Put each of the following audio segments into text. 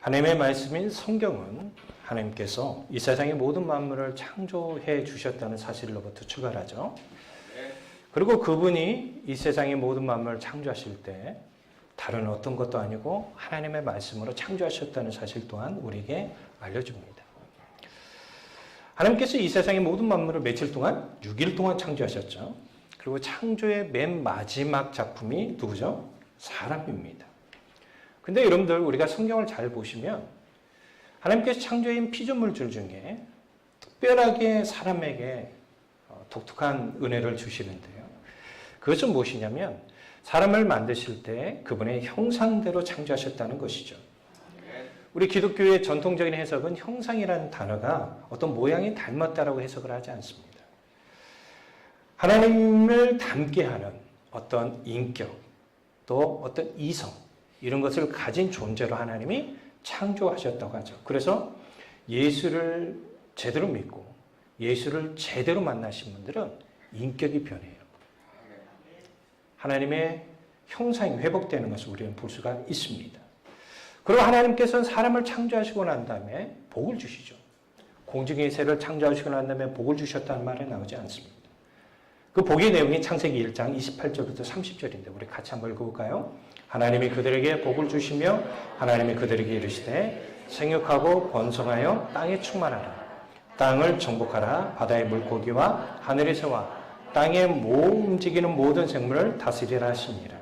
하나님의 말씀인 성경은 하나님께서 이 세상의 모든 만물을 창조해 주셨다는 사실로부터 출발하죠. 그리고 그분이 이 세상의 모든 만물을 창조하실 때 다른 어떤 것도 아니고 하나님의 말씀으로 창조하셨다는 사실 또한 우리에게 알려줍니다. 하나님께서 이 세상의 모든 만물을 며칠 동안? 6일 동안 창조하셨죠. 그리고 창조의 맨 마지막 작품이 누구죠? 사람입니다. 근데 여러분들 우리가 성경을 잘 보시면 하나님께서 창조인 피조물들 중에 특별하게 사람에게 독특한 은혜를 주시는데요. 그것은 무엇이냐면 사람을 만드실 때 그분의 형상대로 창조하셨다는 것이죠. 우리 기독교의 전통적인 해석은 형상이라는 단어가 어떤 모양이 닮았다라고 해석을 하지 않습니다. 하나님을 닮게 하는 어떤 인격, 또 어떤 이성, 이런 것을 가진 존재로 하나님이 창조하셨다고 하죠. 그래서 예수를 제대로 믿고 예수를 제대로 만나신 분들은 인격이 변해요. 하나님의 형상이 회복되는 것을 우리는 볼 수가 있습니다. 그리고 하나님께서는 사람을 창조하시고 난 다음에 복을 주시죠. 공중의 새를 창조하시고 난 다음에 복을 주셨다는 말이 나오지 않습니다. 그 복의 내용이 창세기 1장 28절부터 30절인데 우리 같이 한번 읽어볼까요? 하나님이 그들에게 복을 주시며 하나님이 그들에게 이르시되 생육하고 번성하여 땅에 충만하라. 땅을 정복하라. 바다의 물고기와 하늘의 새와 땅에 움직이는 모든 생물을 다스리라 하시니라.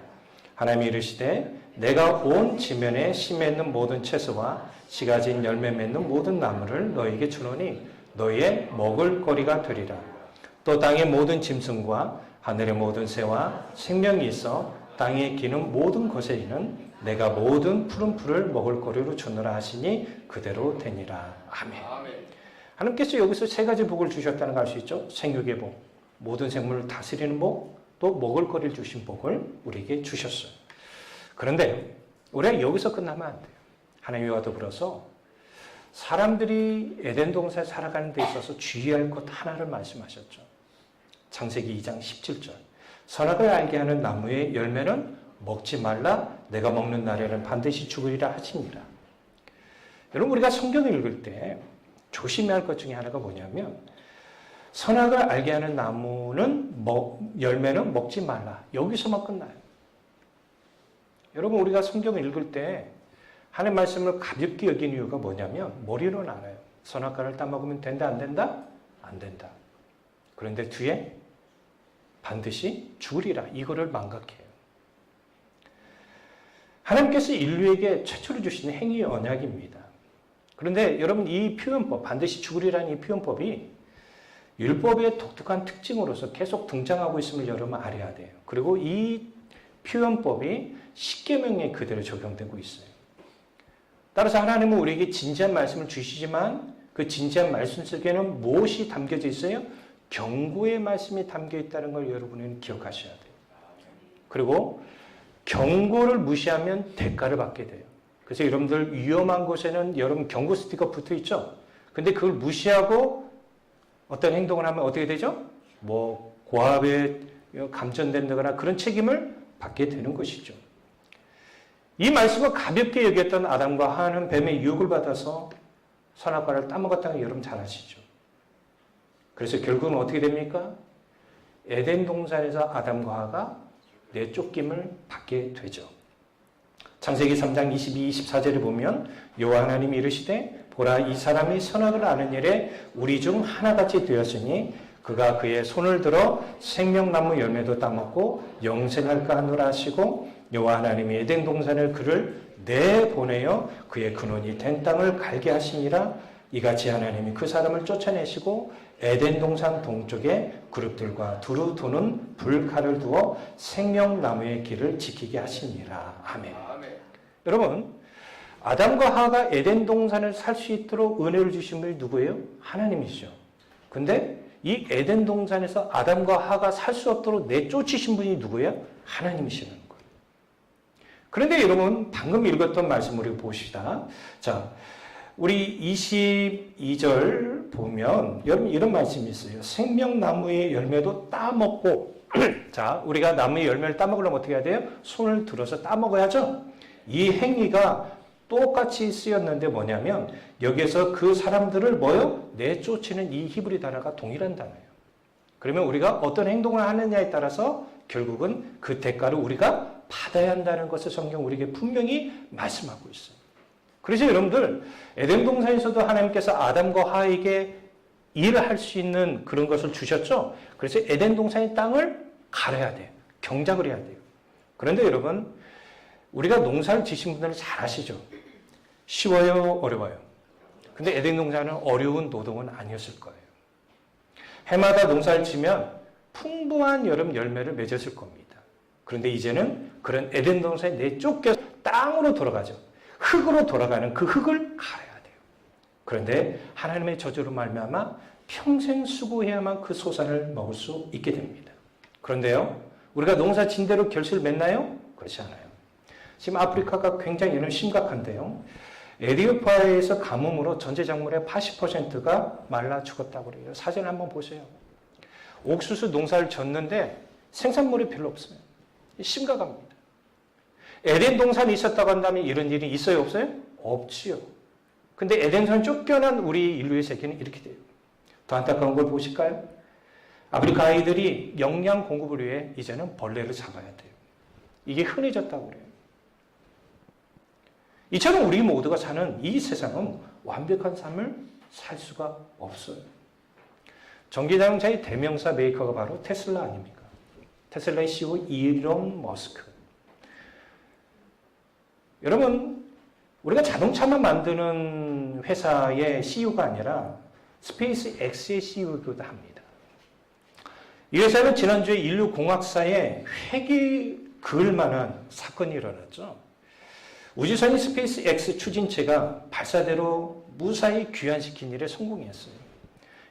하나님이 이르시되 내가 온 지면에 씨 맺는 모든 채소와 씨 가진 열매 맺는 모든 나무를 너에게 주노니 너희의 먹을 거리가 되리라. 또 땅의 모든 짐승과 하늘의 모든 새와 생명이 있어 땅에 기는 모든 것에는 내가 모든 푸른 풀을 먹을 거리로 주노라 하시니 그대로 되니라. 아멘. 하나님께서 여기서 세 가지 복을 주셨다는 걸 알 수 있죠. 생육의 복, 모든 생물을 다스리는 복, 또 먹을 거리를 주신 복을 우리에게 주셨어요. 그런데 우리가 여기서 끝나면 안 돼요. 하나님과 더불어서 사람들이 에덴 동산에 살아가는 데 있어서 주의할 것 하나를 말씀하셨죠. 창세기 2장 17절. 선악을 알게 하는 나무의 열매는 먹지 말라. 내가 먹는 날에는 반드시 죽으리라 하시니라. 여러분 우리가 성경을 읽을 때 조심해야 할 것 중에 하나가 뭐냐면 선악을 알게 하는 나무는 열매는 먹지 말라. 여기서만 끝나요. 여러분 우리가 성경을 읽을 때 하나님의 말씀을 가볍게 여기는 이유가 뭐냐면 머리로는 알아요. 선악과를 따먹으면 된다 안 된다? 안 된다. 그런데 뒤에 반드시 죽으리라. 이거를 망각해요. 하나님께서 인류에게 최초로 주신 행위의 언약입니다. 그런데 여러분 이 표현법, 반드시 죽으리라는 이 표현법이 율법의 독특한 특징으로서 계속 등장하고 있음을 여러분 알아야 돼요. 그리고 이 표현법이 십계명에 그대로 적용되고 있어요. 따라서 하나님은 우리에게 진지한 말씀을 주시지만 그 진지한 말씀 속에는 무엇이 담겨져 있어요? 경고의 말씀이 담겨 있다는 걸 여러분은 기억하셔야 돼요. 그리고 경고를 무시하면 대가를 받게 돼요. 그래서 여러분들 위험한 곳에는 여러분 경고 스티커 붙어 있죠? 근데 그걸 무시하고 어떤 행동을 하면 어떻게 되죠? 뭐 고압에 감전된다거나 그런 책임을 받게 되는 것이죠. 이 말씀을 가볍게 여겼던 아담과 하와는 뱀의 유혹을 받아서 선악과를 따먹었다는 거 여러분 잘 아시죠? 그래서 결국은 어떻게 됩니까? 에덴 동산에서 아담과 하와가 내쫓김을 받게 되죠. 창세기 3장 22, 24절에 보면 여호와 하나님이 이르시되 보라 이 사람이 선악을 아는 일에 우리 중 하나같이 되었으니 그가 그의 손을 들어 생명나무 열매도 따먹고 영생할까 하노라 하시고 여호와 하나님이 에덴 동산을 그를 내보내어 그의 근원이 된 땅을 갈게 하시니라. 이같이 하나님이 그 사람을 쫓아내시고 에덴 동산 동쪽에 그룹들과 두루 도는 불칼을 두어 생명나무의 길을 지키게 하시니라. 아멘. 여러분 아담과 하와가 에덴 동산을 살 수 있도록 은혜를 주신 분이 누구예요? 하나님이시죠. 근데 이 에덴 동산에서 아담과 하와가 살 수 없도록 내쫓으신 분이 누구예요? 하나님이시는 거예요. 그런데 여러분 방금 읽었던 말씀 우리 봅시다. 자, 우리 22절 보면 여러분 이런 말씀이 있어요. 생명나무의 열매도 따먹고 자, 우리가 나무의 열매를 따먹으려면 어떻게 해야 돼요? 손을 들어서 따먹어야죠. 이 행위가 똑같이 쓰였는데 뭐냐면 여기에서 그 사람들을 뭐요? 내쫓는 이 히브리 단어가 동일한 단어예요. 그러면 우리가 어떤 행동을 하느냐에 따라서 결국은 그 대가를 우리가 받아야 한다는 것을 성경 우리에게 분명히 말씀하고 있어요. 그래서 여러분들 에덴 동산에서도 하나님께서 아담과 하와에게 일을 할 수 있는 그런 것을 주셨죠. 그래서 에덴 동산의 땅을 갈아야 돼요. 경작을 해야 돼요. 그런데 여러분 우리가 농사를 지신 분들은 잘 아시죠? 쉬워요? 어려워요? 근데 에덴 동산은 어려운 노동은 아니었을 거예요. 해마다 농사를 지면 풍부한 여름 열매를 맺었을 겁니다. 그런데 이제는 그런 에덴 동산에 내쫓겨 땅으로 돌아가죠. 흙으로 돌아가는 그 흙을 갈아야 돼요. 그런데 하나님의 저주로 말미암아 평생 수고해야만 그 소산을 먹을 수 있게 됩니다. 그런데요, 우리가 농사 진 대로 결실을 맺나요? 그렇지 않아요. 지금 아프리카가 굉장히 심각한데요. 에티오피아에서 가뭄으로 전체 작물의 80%가 말라 죽었다고 그래요. 사진 한번 보세요. 옥수수 농사를 졌는데 생산물이 별로 없어요. 심각합니다. 에덴 동산이 있었다고 한다면 이런 일이 있어요? 없어요? 없지요. 근데 에덴 동산 쫓겨난 우리 인류의 세계는 이렇게 돼요. 더 안타까운 걸 보실까요? 아프리카 아이들이 영양 공급을 위해 이제는 벌레를 잡아야 돼요. 이게 흔해졌다고 그래요. 이처럼 우리 모두가 사는 이 세상은 완벽한 삶을 살 수가 없어요. 전기자동차의 대명사 메이커가 바로 테슬라 아닙니까? 테슬라의 CEO 일론 머스크. 여러분, 우리가 자동차만 만드는 회사의 CEO가 아니라 스페이스 X의 CEO이기도 합니다. 이 회사는 지난주에 인류 공학사에 획이 그을 만한 사건이 일어났죠. 우주선인 스페이스 X 추진체가 발사대로 무사히 귀환시킨 일에 성공했어요.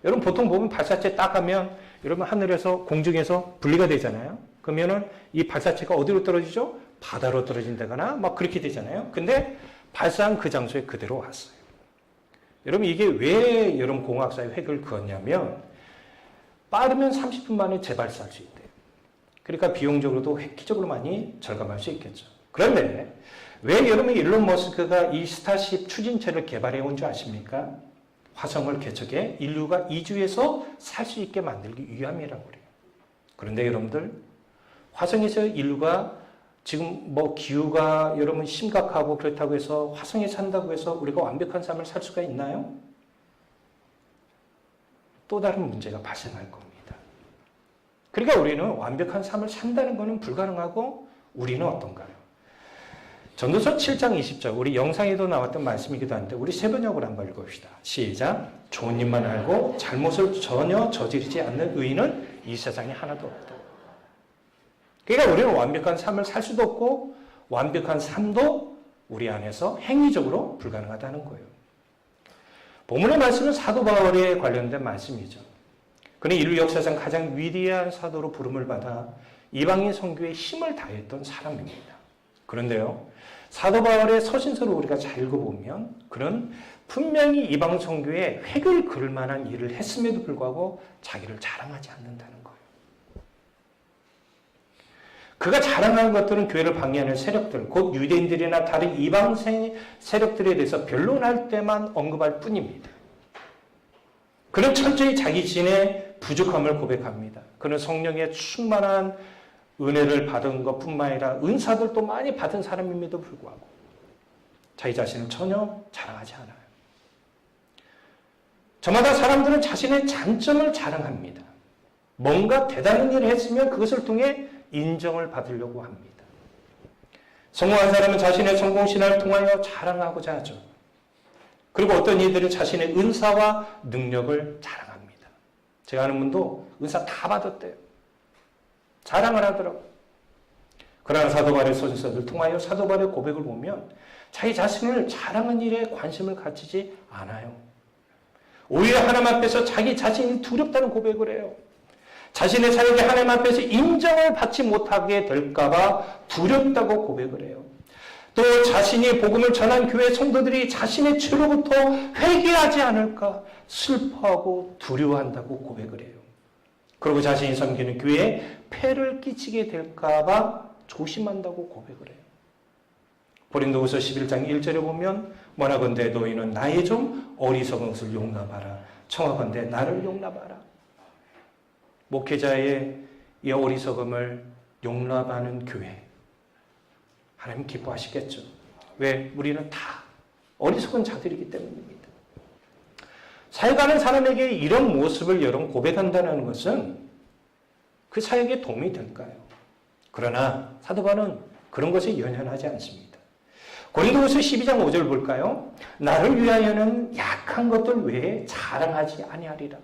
여러분 보통 보면 발사체 딱 하면 여러분 하늘에서 공중에서 분리가 되잖아요. 그러면은 이 발사체가 어디로 떨어지죠? 바다로 떨어진다거나 막 그렇게 되잖아요. 근데 발사한 그 장소에 그대로 왔어요. 여러분 이게 왜 여러분 공학사에 획을 그었냐면 빠르면 30분 만에 재발사할 수 있대요. 그러니까 비용적으로도 획기적으로 많이 절감할 수 있겠죠. 그런데 왜 여러분 일론 머스크가 이 스타쉽 추진체를 개발해 온 줄 아십니까? 화성을 개척해 인류가 이주해서 살 수 있게 만들기 위함이라고 그래요. 그런데 여러분들 화성에서 인류가 지금 뭐 기후가 여러분 심각하고 그렇다고 해서 화성에 산다고 해서 우리가 완벽한 삶을 살 수가 있나요? 또 다른 문제가 발생할 겁니다. 그러니까 우리는 완벽한 삶을 산다는 것은 불가능하고 우리는 어떤가요? 전도서 7장 20절 우리 영상에도 나왔던 말씀이기도 한데 우리 세 번역으로 한번 읽어봅시다. 시작. 좋은 일만 알고 잘못을 전혀 저지르지 않는 의인은 이 세상에 하나도 없다. 그러니까 우리는 완벽한 삶을 살 수도 없고 완벽한 삶도 우리 안에서 행위적으로 불가능하다는 거예요. 본문의 말씀은 사도 바울에 관련된 말씀이죠. 그는 인류 역사상 가장 위대한 사도로 부름을 받아 이방인 선교에 힘을 다했던 사람입니다. 그런데요, 사도 바울의 서신서를 우리가 잘 읽어보면 그는 분명히 이방 선교에 획을 그을 만한 일을 했음에도 불구하고 자기를 자랑하지 않는다는 거예요. 그가 자랑하는 것들은 교회를 방해하는 세력들, 곧 유대인들이나 다른 이방 세력들에 대해서 변론할 때만 언급할 뿐입니다. 그는 철저히 자기 자신의 부족함을 고백합니다. 그는 성령의 충만한 은혜를 받은 것뿐만 아니라 은사들도 많이 받은 사람임에도 불구하고 자기 자신을 전혀 자랑하지 않아요. 저마다 사람들은 자신의 장점을 자랑합니다. 뭔가 대단한 일을 했으면 그것을 통해 인정을 받으려고 합니다. 성공한 사람은 자신의 성공 신화를 통하여 자랑하고자 하죠. 그리고 어떤 이들은 자신의 은사와 능력을 자랑합니다. 제가 아는 분도 은사 다 받았대요. 자랑을 하더라고요. 그러나 사도 바울의 서신서를 통하여 사도 바울의 고백을 보면 자기 자신을 자랑한 일에 관심을 갖지 않아요. 오히려 하나님 앞에서 자기 자신이 두렵다는 고백을 해요. 자신의 사역이 하나님 앞에서 인정을 받지 못하게 될까봐 두렵다고 고백을 해요. 또 자신이 복음을 전한 교회 성도들이 자신의 죄로부터 회개하지 않을까 슬퍼하고 두려워한다고 고백을 해요. 그리고 자신이 섬기는 교회에 폐를 끼치게 될까봐 조심한다고 고백을 해요. 고린도후서 11장 1절에 보면 원하건대 너희는 나의 좀 어리석은 것을 용납하라. 청하건대 나를 용납하라. 목회자의 이 어리석음을 용납하는 교회, 하나님 기뻐하시겠죠. 왜? 우리는 다 어리석은 자들이기 때문입니다. 사역하는 사람에게 이런 모습을 여러분 고백한다는 것은 그 사역에 도움이 될까요? 그러나 사도 바울은 그런 것에 연연하지 않습니다. 고린도후서 12장 5절 볼까요? 나를 위하여는 약한 것들 외에 자랑하지 아니하리라.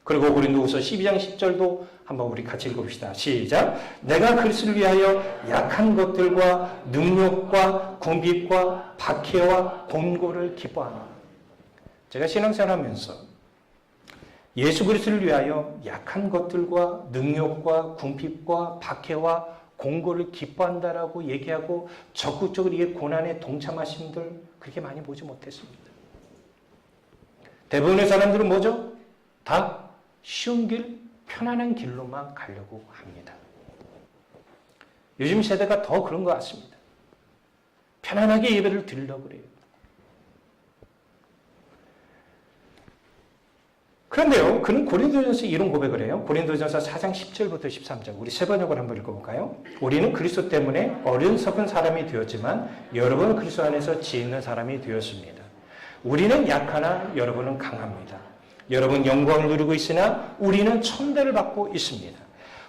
그리고 고린도후서 12장 10절도 한번 우리 같이 읽어봅시다. 시작. 내가 그리스도를 위하여 약한 것들과 능력과 궁핍과 박해와 곤고를 기뻐하노라. 제가 신앙생활하면서 예수 그리스도를 위하여 약한 것들과 능력과 궁핍과 박해와 공고를 기뻐한다라고 얘기하고 적극적으로 이 고난에 동참하신 분들 그렇게 많이 보지 못했습니다. 대부분의 사람들은 뭐죠? 다 쉬운 길, 편안한 길로만 가려고 합니다. 요즘 세대가 더 그런 것 같습니다. 편안하게 예배를 드리려고 그래요. 그런데요, 그는 고린도전서 이런 고백을 해요. 고린도전서 4장 10절부터 13절. 우리 세 번역을 한번 읽어볼까요? 우리는 그리스도 때문에 어리석은 사람이 되었지만 여러분은 그리스도 안에서 지혜 있는 사람이 되었습니다. 우리는 약하나 여러분은 강합니다. 여러분 영광을 누리고 있으나 우리는 천대를 받고 있습니다.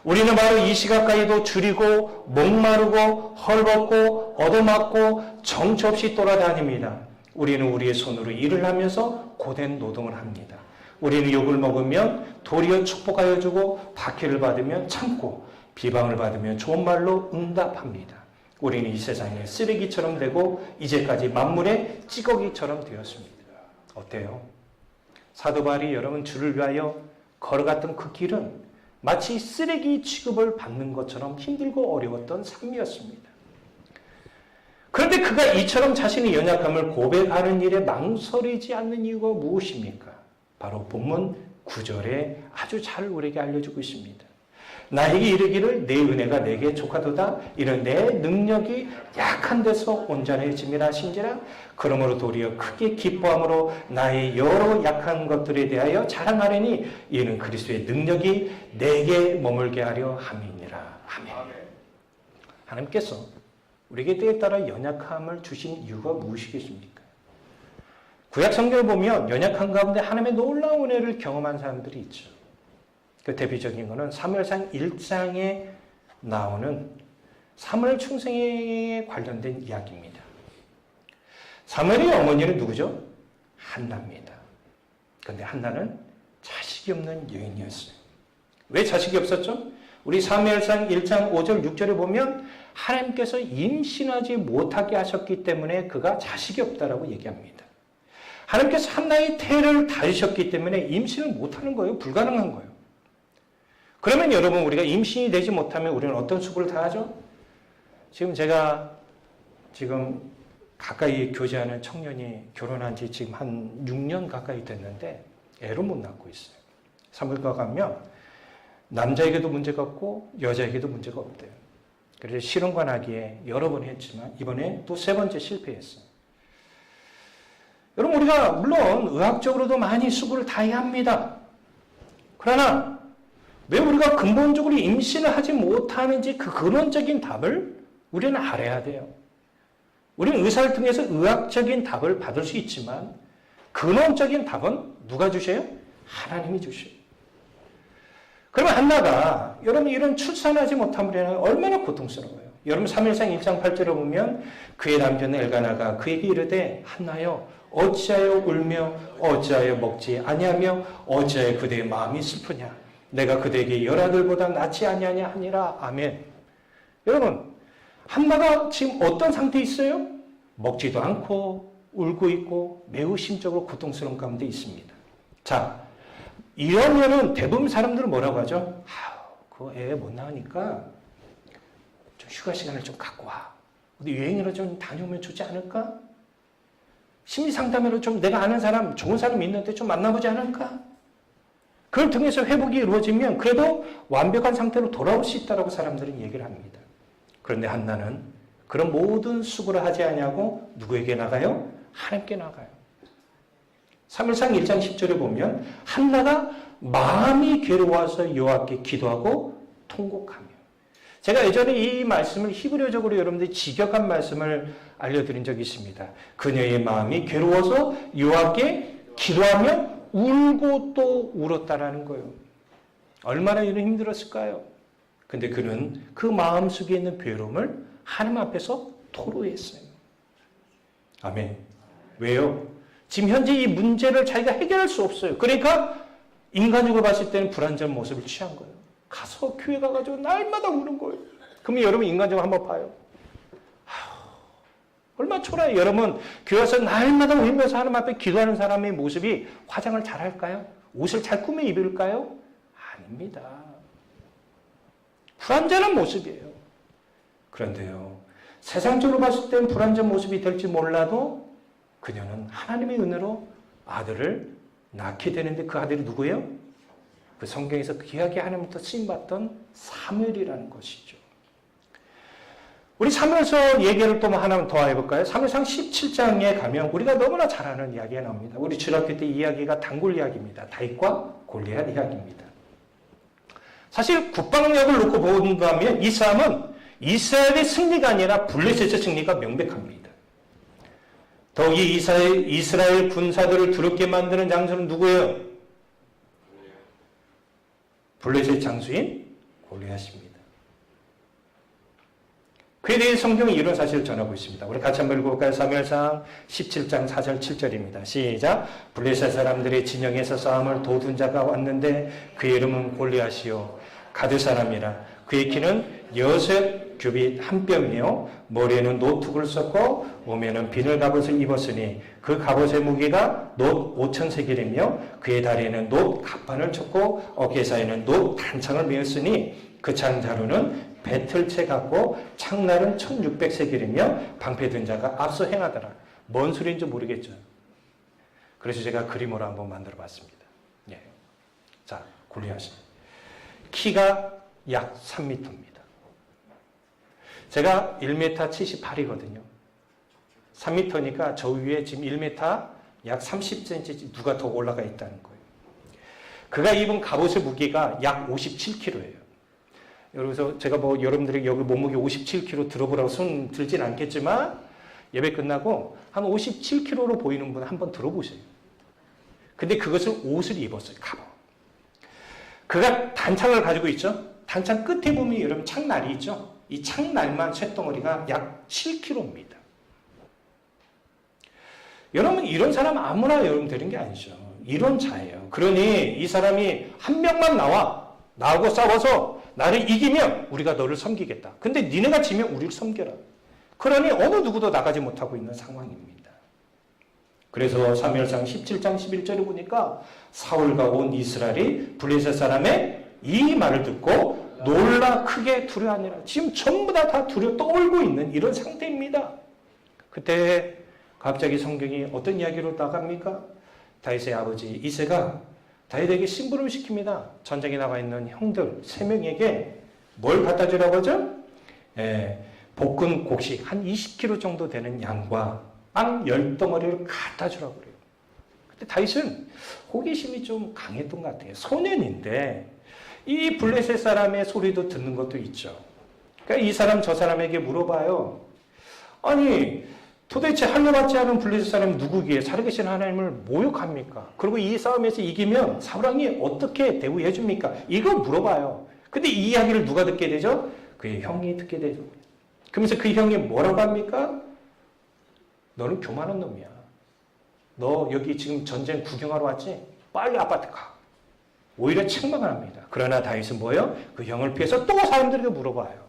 우리는 바로 이 시각까지도 줄이고 목마르고 헐벗고 얻어맞고 정처 없이 돌아다닙니다. 우리는 우리의 손으로 일을 하면서 고된 노동을 합니다. 우리는 욕을 먹으면 도리어 축복하여 주고 박해를 받으면 참고 비방을 받으면 좋은 말로 응답합니다. 우리는 이 세상에 쓰레기처럼 되고 이제까지 만물의 찌꺼기처럼 되었습니다. 어때요? 사도 바울이 여러분 주를 위하여 걸어갔던 그 길은 마치 쓰레기 취급을 받는 것처럼 힘들고 어려웠던 삶이었습니다. 그런데 그가 이처럼 자신의 연약함을 고백하는 일에 망설이지 않는 이유가 무엇입니까? 바로 본문 9절에 아주 잘 우리에게 알려주고 있습니다. 나에게 이르기를 내 은혜가 내게 족하도다. 이런 내 능력이 약한 데서 온전해짐이라 신지라. 그러므로 도리어 크게 기뻐함으로 나의 여러 약한 것들에 대하여 자랑하려니 이는 그리스도의 능력이 내게 머물게 하려 함이니라. 아멘. 하나님께서 우리에게 때에 따라 연약함을 주신 이유가 무엇이겠습니까? 구약 성경을 보면 연약한 가운데 하나님의 놀라운 은혜를 경험한 사람들이 있죠. 그 대표적인 것은 사무엘상 1장에 나오는 사무엘 충성에 관련된 이야기입니다. 사무엘의 어머니는 누구죠? 한나입니다. 그런데 한나는 자식이 없는 여인이었어요. 왜 자식이 없었죠? 우리 사무엘상 1장 5절 6절에 보면 하나님께서 임신하지 못하게 하셨기 때문에 그가 자식이 없다라고 얘기합니다. 하나님께서 한나의 태를 닫으셨기 때문에 임신을 못하는 거예요. 불가능한 거예요. 그러면 여러분 우리가 임신이 되지 못하면 우리는 어떤 수고를 당하죠? 제가 가까이 교제하는 청년이 결혼한 지 지금 한 6년 가까이 됐는데 애를 못 낳고 있어요. 산부인과 가면 남자에게도 문제가 없고 여자에게도 문제가 없대요. 그래서 실험관하기에 여러 번 했지만 이번에 또 3번째 실패했어요. 여러분 우리가 물론 의학적으로도 많이 수고를 다해야 합니다. 그러나 왜 우리가 근본적으로 임신을 하지 못하는지 그 근원적인 답을 우리는 알아야 돼요. 우리는 의사를 통해서 의학적인 답을 받을 수 있지만 근원적인 답은 누가 주셔요? 하나님이 주셔요. 그러면 한나가 여러분 이런 출산하지 못함으로 얼마나 고통스러워요. 여러분 사무엘상 1장 8절에 보면 그의 남편 엘가나가 그에게 이르되 한나여 어찌하여 울며 어찌하여 먹지 아니하며 어찌하여 그대의 마음이 슬프냐. 내가 그대에게 열아들보다 낫지 아니하냐 하니라. 아멘. 여러분 한나가 지금 어떤 상태에 있어요? 먹지도 않고 울고 있고 매우 심적으로 고통스러운 가운데 있습니다. 자, 이러면은 대부분 사람들은 뭐라고 하죠? 그 애 못 낳으니까 좀 휴가 시간을 좀 갖고 와. 어디 여행이라 좀 다녀오면 좋지 않을까? 심리 상담으로 좀 내가 아는 사람, 좋은 사람이 있는데 좀 만나보지 않을까? 그걸 통해서 회복이 이루어지면 그래도 완벽한 상태로 돌아올 수 있다고 사람들은 얘기를 합니다. 그런데 한나는 그런 모든 수고를 하지 아니하고 누구에게 나가요? 하나님께 나가요. 사무엘상 1장 10절에 보면 한나가 마음이 괴로워서 여호와께 기도하고 통곡하며, 제가 예전에 이 말씀을 히브리어적으로 여러분들이 직역한 말씀을 알려드린 적이 있습니다. 그녀의 마음이 괴로워서 여호와께 기도하며 울고 또 울었다라는 거예요. 얼마나 이는 힘들었을까요? 근데 그는 그 마음속에 있는 괴로움을 하나님 앞에서 토로했어요. 아멘. 왜요? 지금 현재 이 문제를 자기가 해결할 수 없어요. 그러니까 인간적으로 봤을 때는 불완전한 모습을 취한 거예요. 가서 교회 가가지고 날마다 우는 거예요. 그러면 여러분 인간적으로 한번 봐요. 얼마나 초라해요. 여러분 교회 와서 날마다 울면서 하나님 앞에 기도하는 사람의 모습이 화장을 잘할까요? 옷을 잘 꾸며 입을까요? 아닙니다. 불완전한 모습이에요. 그런데요, 세상적으로 봤을 때는 불완전한 모습이 될지 몰라도 그녀는 하나님의 은혜로 아들을 낳게 되는데, 그 아들이 누구예요? 그 성경에서 귀하게 하나님부터 쓰임받던 사무엘이라는 것이죠. 우리 사무엘서 얘기를 또 하나 더 해볼까요? 사무엘상 17장에 가면 우리가 너무나 잘 아는 이야기가 나옵니다. 우리 중학교 때 이야기가 단골 이야기입니다. 다윗과 골리앗 이야기입니다. 사실 국방력을 놓고 본다면 이 싸움은 이스라엘의 승리가 아니라 블레셋의 승리가 명백합니다. 더욱이 이스라엘 군사들을 두렵게 만드는 장수는 누구예요? 블레셋 장수인 골리앗입니다. 그에 대해 성경이 이런 사실을 전하고 있습니다. 우리 같이 한번 읽어볼까요? 사무엘상 17장 4절 7절입니다. 시작. 블레셋 사람들의 진영에서 싸움을 도둔 자가 왔는데 그의 이름은 골리앗이요 가드 사람이라. 그의 키는 6규빗 한 뼘이요 머리에는 노툭을 썼고 몸에는 비늘 갑옷을 입었으니 그 갑옷의 무게가 놋 5,000세겔이며 그의 다리에는 놋 갑판을 쳤고 어깨 사이에는 놋 단창을 메었으니 그 창자루는 배틀채 같고 창날은 1600세겔이며 방패 든 자가 앞서 행하더라. 뭔 소리인지 모르겠죠. 그래서 제가 그림으로 한번 만들어 봤습니다. 예. 자, 골리앗이 키가 약 3m입니다. 제가 1m 78이거든요. 3m니까 저 위에 지금 1m 약 30cm 누가 더 올라가 있다는 거예요. 그가 입은 갑옷의 무게가 약 57kg예요. 그래서 제가 뭐 여러분들이 여기 몸무게 57kg 들어보라고 손 들진 않겠지만 예배 끝나고 한 57kg로 보이는 분 한번 들어보세요. 근데 그것을 옷을 입었어요. 갑옷. 그가 단창을 가지고 있죠. 단창 끝에 보면 여러분 창날이 있죠. 이 창날만 쇳덩어리가 약 7kg입니다. 여러분 이런 사람 아무나 여러분 되는 게 아니죠. 이런 자예요. 그러니 이 사람이 한 명만 나하고 싸워서 나를 이기면 우리가 너를 섬기겠다. 근데 니네가 지면 우리를 섬겨라. 그러니 어느 누구도 나가지 못하고 있는 상황입니다. 그래서 사무엘상 17장 11절에 보니까 사울과 온 이스라엘이 블레셋 사람의 이 말을 듣고 놀라 크게 두려워하니라. 지금 전부 다 떨고 있는 이런 상태입니다. 그때 갑자기 성경이 어떤 이야기로 나갑니까? 다윗의 아버지 이새가 다윗에게 심부름을 시킵니다. 전쟁에 나가 있는 형들 3명에게 뭘 갖다 주라고 하죠? 볶은 곡식 한 20kg 정도 되는 양과 빵 10덩어리를 갖다 주라고 그래요. 근데 다윗은 호기심이 좀 강했던 것 같아요. 소년인데 이 블레셋 사람의 소리도 듣는 것도 있죠. 그러니까 이 사람 저 사람에게 물어봐요. 아니 도대체 할례받지 않은 블레셋 사람이 누구기에 살아계신 하나님을 모욕합니까? 그리고 이 싸움에서 이기면 사울왕이 어떻게 대우해 줍니까? 이거 물어봐요. 근데 이 이야기를 누가 듣게 되죠? 그의 형이 듣게 되죠. 그러면서 그 형이 뭐라고 합니까? 너는 교만한 놈이야. 너 여기 지금 전쟁 구경하러 왔지? 빨리 아파트 가. 오히려 책망을 합니다. 그러나 다윗은 뭐예요? 그 형을 피해서 또 사람들에게 물어봐요.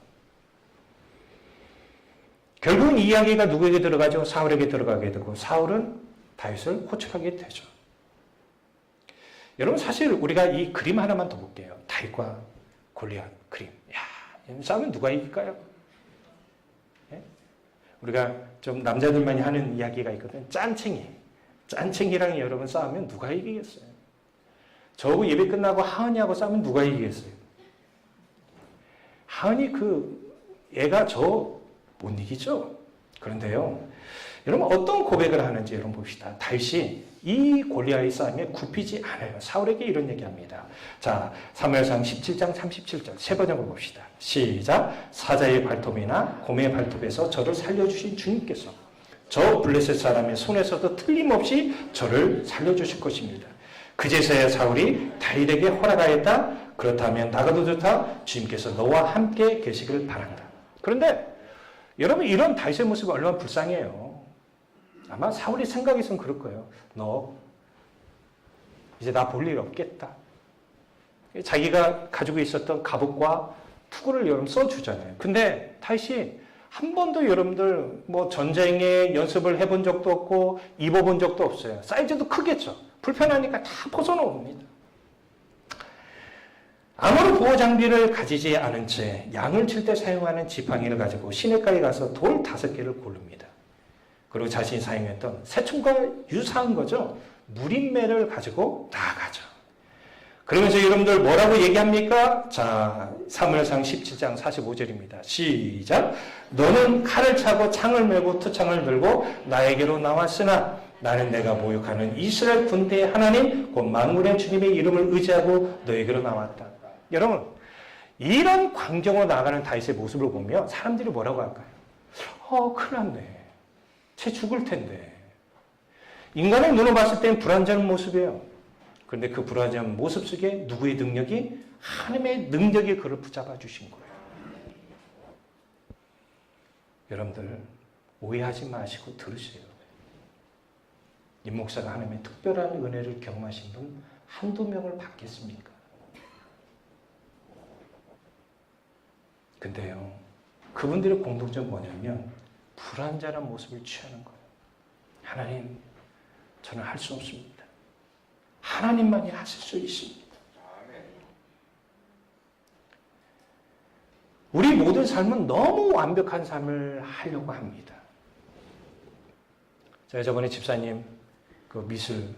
결국은 이 이야기가 누구에게 들어가죠? 사울에게 들어가게 되고 사울은 다윗을 호출하게 되죠. 여러분 사실 우리가 이 그림 하나만 더 볼게요. 다윗과 골리앗 그림. 야, 이 싸움은 누가 이길까요? 예? 우리가 좀 남자들만이 하는 이야기가 있거든요. 짠챙이. 짠챙이랑 여러분 싸우면 누가 이기겠어요? 저하고 예배 끝나고 하은이하고 싸우면 누가 이기겠어요? 하은이 그 애가 저 못 이기죠. 그런데요, 여러분 어떤 고백을 하는지 여러분 봅시다. 다윗이 이 골리앗의 싸움에 굽히지 않아요. 사울에게 이런 얘기합니다. 자, 사무엘상 17장 37절 세 번역을 봅시다. 시작. 사자의 발톱이나 곰의 발톱에서 저를 살려주신 주님께서 저 블레셋 사람의 손에서도 틀림없이 저를 살려주실 것입니다. 그제서야 사울이 다윗에게 허락하였다. 그렇다면 나가도 좋다. 주님께서 너와 함께 계시길 바란다. 그런데 여러분 이런 다윗의 모습이 얼마나 불쌍해요. 아마 사울이 생각해서는 그럴 거예요. 너 이제 나 볼 일 없겠다. 자기가 가지고 있었던 갑옷과 투구를 여러분 써주잖아요. 근데 다윗이 한 번도 여러분들 뭐 전쟁에 연습을 해본 적도 없고 입어본 적도 없어요. 사이즈도 크겠죠. 불편하니까 다 벗어놓습니다. 아무런 보호 장비를 가지지 않은 채 양을 칠 때 사용하는 지팡이를 가지고 시냇가에 가서 돌 5개를 고릅니다. 그리고 자신이 사용했던 새총과 유사한 거죠. 무림매를 가지고 나아가죠. 그러면서 여러분들 뭐라고 얘기합니까? 자, 사무엘상 17장 45절입니다. 시작. 너는 칼을 차고 창을 메고 투창을 들고 나에게로 나왔으나 나는 내가 모욕하는 이스라엘 군대의 하나님 곧 만군의 주님의 이름을 의지하고 너에게로 나왔다. 여러분 이런 광경으로 나가는 다윗의 모습을 보면 사람들이 뭐라고 할까요? 큰일 났네. 쟤 죽을 텐데. 인간의 눈으로 봤을 때는 불완전한 모습이에요. 그런데 그 불완전한 모습 속에 누구의 능력이? 하나님의 능력이 그를 붙잡아 주신 거예요. 여러분들 오해하지 마시고 들으세요. 임 목사가 하나님의 특별한 은혜를 경험하신 분 한두 명을 받겠습니까? 근데요, 그분들의 공통점은 뭐냐면 불완전한 모습을 취하는 거예요. 하나님, 저는 할 수 없습니다. 하나님만이 하실 수 있습니다. 우리 모든 삶은 너무 완벽한 삶을 하려고 합니다. 제가 저번에 집사님 그 미술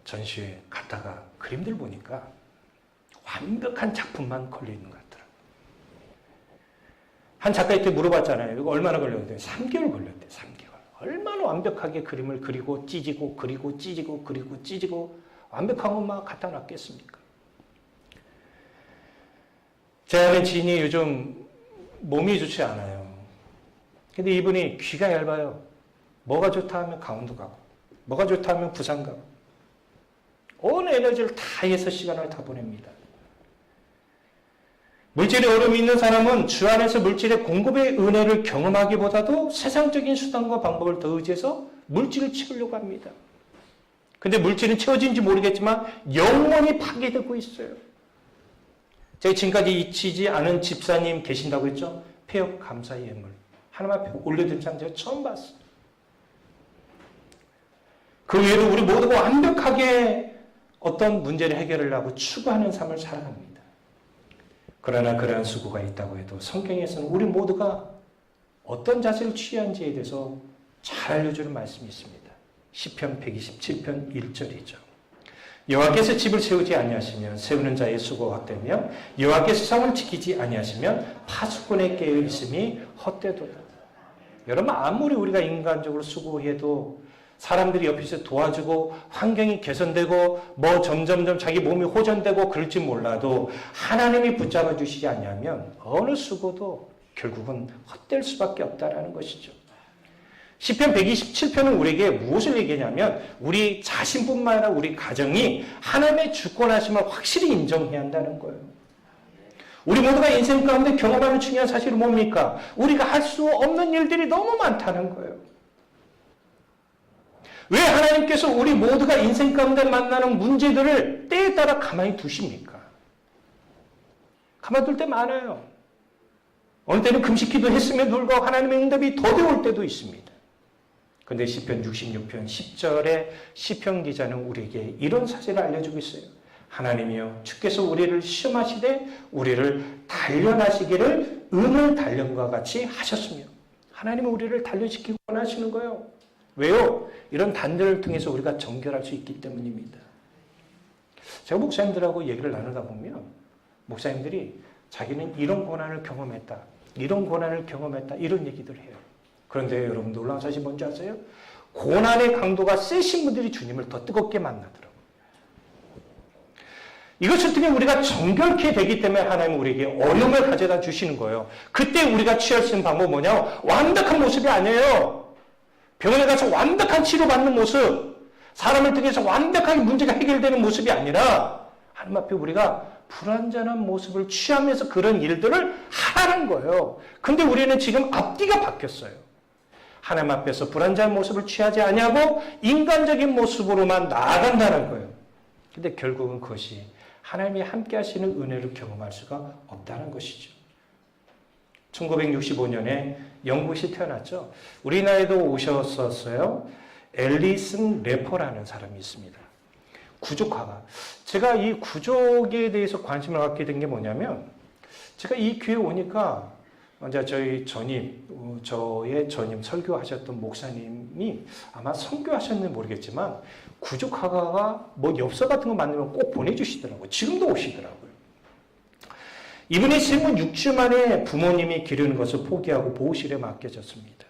전시회 갔다가 그림들 보니까 완벽한 작품만 걸려있는 것 같더라고요. 한 작가한테 물어봤잖아요. 이거 얼마나 걸렸는데? 3개월 걸렸대, 3개월. 얼마나 완벽하게 그림을 그리고 찢고 그리고 찢고 그리고 찢고 완벽한 것만 갖다 놨겠습니까? 제 아는 지인이 요즘 몸이 좋지 않아요. 근데 이분이 귀가 얇아요. 뭐가 좋다 하면 강원도 가고 뭐가 좋다 하면 부산 가고 온 에너지를 다 해서 시간을 다 보냅니다. 물질에 어려움이 있는 사람은 주 안에서 물질의 공급의 은혜를 경험하기보다도 세상적인 수단과 방법을 더 의지해서 물질을 채우려고 합니다. 근데 물질은 채워진지 모르겠지만 영원히 파괴되고 있어요. 제가 지금까지 잊히지 않은 집사님 계신다고 했죠? 폐업 감사의 예물. 하나님 앞에 올려드린 장 제가 처음 봤어요. 그 외에도 우리 모두가 완벽하게 어떤 문제를 해결하려고 추구하는 삶을 살아갑니다. 그러나 그러한 수고가 있다고 해도 성경에서는 우리 모두가 어떤 자세를 취한지에 대해서 잘 알려주는 말씀이 있습니다. 시편 127편 1절이죠. 여호와께서 집을 세우지 아니하시면 세우는 자의 수고가 헛되며 여호와께서 성을 지키지 아니하시면 파수꾼의 깨어 있음이 헛되도다. 여러분 아무리 우리가 인간적으로 수고해도 사람들이 옆에서 도와주고 환경이 개선되고 뭐 점점점 자기 몸이 호전되고 그럴지 몰라도 하나님이 붙잡아 주시지 않냐면 어느 수고도 결국은 헛될 수밖에 없다라는 것이죠. 시편 127편은 우리에게 무엇을 얘기하냐면 우리 자신뿐만 아니라 우리 가정이 하나님의 주권하심을 확실히 인정해야 한다는 거예요. 우리 모두가 인생 가운데 경험하는 중요한 사실은 뭡니까? 우리가 할 수 없는 일들이 너무 많다는 거예요. 왜 하나님께서 우리 모두가 인생 가운데 만나는 문제들을 때에 따라 가만히 두십니까? 가만둘 때 많아요. 어느 때는 금식기도 했음에도 불구하고 하나님의 응답이 더뎌 올 때도 있습니다. 그런데 시편 66편 10절에 시편 기자는 우리에게 이런 사실을 알려주고 있어요. 하나님이여 주께서 우리를 시험하시되 우리를 단련하시기를 은을 단련과 같이 하셨으며 하나님은 우리를 단련시키고 원하시는 거예요. 왜요? 이런 단련을 통해서 우리가 정결할 수 있기 때문입니다. 제가 목사님들하고 얘기를 나누다 보면 목사님들이 자기는 이런 고난을 경험했다. 이런 고난을 경험했다. 이런 얘기들 해요. 그런데 여러분 놀라운 사실 뭔지 아세요? 고난의 강도가 세신 분들이 주님을 더 뜨겁게 만나더라고요. 이것을 통해 우리가 정결케 되기 때문에 하나님은 우리에게 어려움을 가져다 주시는 거예요. 그때 우리가 취할 수 있는 방법은 뭐냐? 완벽한 모습이 아니에요. 병원에 가서 완벽한 치료받는 모습, 사람을 통해서 완벽하게 문제가 해결되는 모습이 아니라 하나님 앞에 우리가 불완전한 모습을 취하면서 그런 일들을 하라는 거예요. 근데 우리는 지금 앞뒤가 바뀌었어요. 하나님 앞에서 불완전한 모습을 취하지 아니하고 인간적인 모습으로만 나아간다는 거예요. 근데 결국은 그것이 하나님이 함께 하시는 은혜를 경험할 수가 없다는 것이죠. 1965년에 영국에서 태어났죠. 우리나라에도 오셨었어요. 앨리슨 래퍼라는 사람이 있습니다. 구족화가. 제가 이 구족에 대해서 관심을 갖게 된 게 뭐냐면, 제가 이 교회에 오니까 먼저 저의 전임 설교하셨던 목사님이 아마 선교하셨는지 모르겠지만 구족화가가 뭐 엽서 같은 거 만들면 꼭 보내주시더라고요. 지금도 오시더라고요. 이분이 생후 6주 만에 부모님이 기르는 것을 포기하고 보호실에 맡겨졌습니다.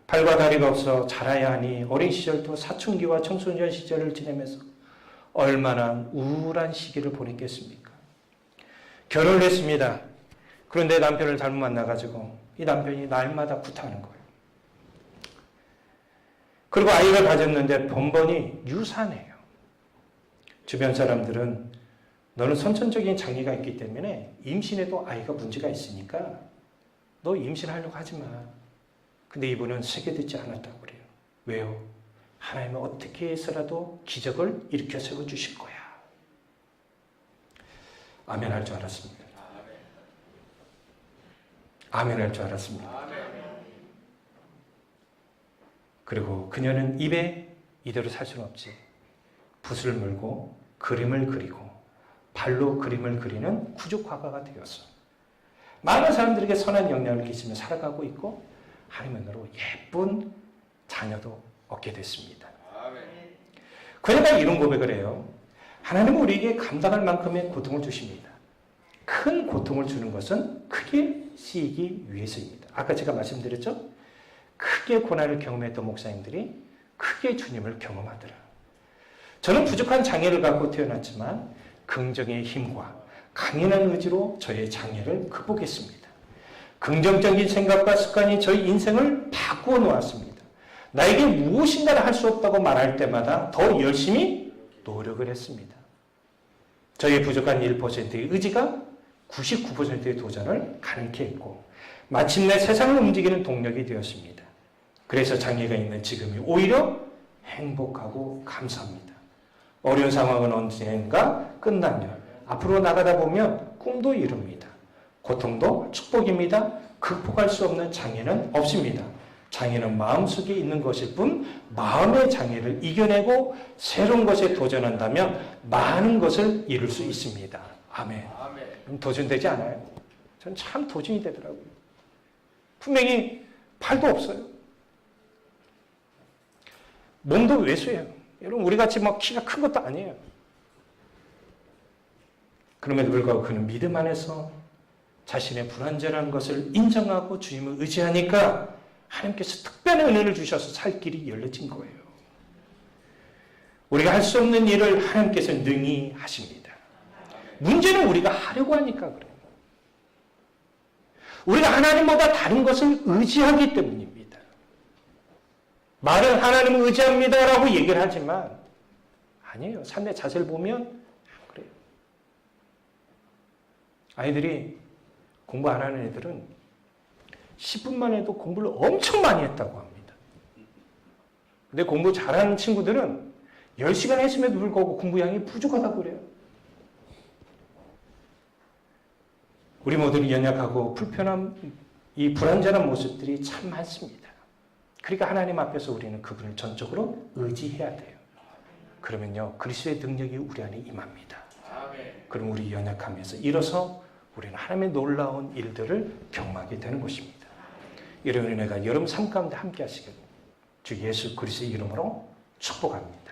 팔과 다리가 없어 자라야 하니 어린 시절도 사춘기와 청소년 시절을 지내면서 얼마나 우울한 시기를 보냈겠습니까? 결혼을 했습니다. 그런데 남편을 잘못 만나가지고 이 남편이 날마다 구타하는 거예요. 그리고 아이를 가졌는데 번번이 유산해요. 주변 사람들은 너는 선천적인 장애가 있기 때문에 임신해도 아이가 문제가 있으니까 너 임신하려고 하지 마. 근데 이분은 세게 듣지 않았다고 그래요. 왜요? 하나님은 어떻게 해서라도 기적을 일으켜 세워주실 거야. 아멘 할 줄 알았습니다. 아멘 할 줄 알았습니다. 그리고 그녀는 입에 이대로 살 수는 없지. 붓을 물고 그림을 그리고 발로 그림을 그리는 구족화가가 되었어. 많은 사람들에게 선한 영향을 끼치며 살아가고 있고 하나님으로 예쁜 자녀도 얻게 됐습니다. 그러니까 이런 고백을 해요. 하나님은 우리에게 감당할 만큼의 고통을 주십니다. 큰 고통을 주는 것은 크게 쓰이기 위해서입니다. 아까 제가 말씀드렸죠? 크게 고난을 경험했던 목사님들이 크게 주님을 경험하더라. 저는 부족한 장애를 갖고 태어났지만 긍정의 힘과 강인한 의지로 저의 장애를 극복했습니다. 긍정적인 생각과 습관이 저희 인생을 바꾸어 놓았습니다. 나에게 무엇인가를 할 수 없다고 말할 때마다 더 열심히 노력을 했습니다. 저의 부족한 1%의 의지가 99%의 도전을 가능케 했고 마침내 세상을 움직이는 동력이 되었습니다. 그래서 장애가 있는 지금이 오히려 행복하고 감사합니다. 어려운 상황은 언젠가 끝나며 앞으로 나가다 보면 꿈도 이룹니다. 고통도 축복입니다. 극복할 수 없는 장애는 없습니다. 장애는 마음속에 있는 것일 뿐 마음의 장애를 이겨내고 새로운 것에 도전한다면 많은 것을 이룰 수 있습니다. 아멘. 도전되지 않아요? 전 참 도전이 되더라고요. 분명히 팔도 없어요. 몸도 왜소해요. 여러분 우리같이 막 키가 큰 것도 아니에요. 그럼에도 불구하고 그는 믿음 안에서 자신의 불완전한 것을 인정하고 주님을 의지하니까 하나님께서 특별한 은혜를 주셔서 살 길이 열려진 거예요. 우리가 할 수 없는 일을 하나님께서 능히 하십니다. 문제는 우리가 하려고 하니까 그래요. 우리가 하나님보다 다른 것을 의지하기 때문입니다. 말은 하나님을 의지합니다라고 얘기를 하지만 아니에요. 삶의 자세를 보면 안 그래요. 아이들이 공부 안 하는 애들은 10분만 해도 공부를 엄청 많이 했다고 합니다. 근데 공부 잘하는 친구들은 10시간 했음에도 불구하고 공부량이 부족하다고 그래요. 우리 모두는 연약하고 불편한 이 불완전한 모습들이 참 많습니다. 그러니까 하나님 앞에서 우리는 그분을 전적으로 의지해야 돼요. 그러면요 그리스도의 능력이 우리 안에 임합니다. 그럼 우리 연약함에서 일어서 우리는 하나님의 놀라운 일들을 경험하게 되는 것입니다. 이런 은혜가 여러분 삶 가운데 함께 하시길 주 예수 그리스도의 이름으로 축복합니다.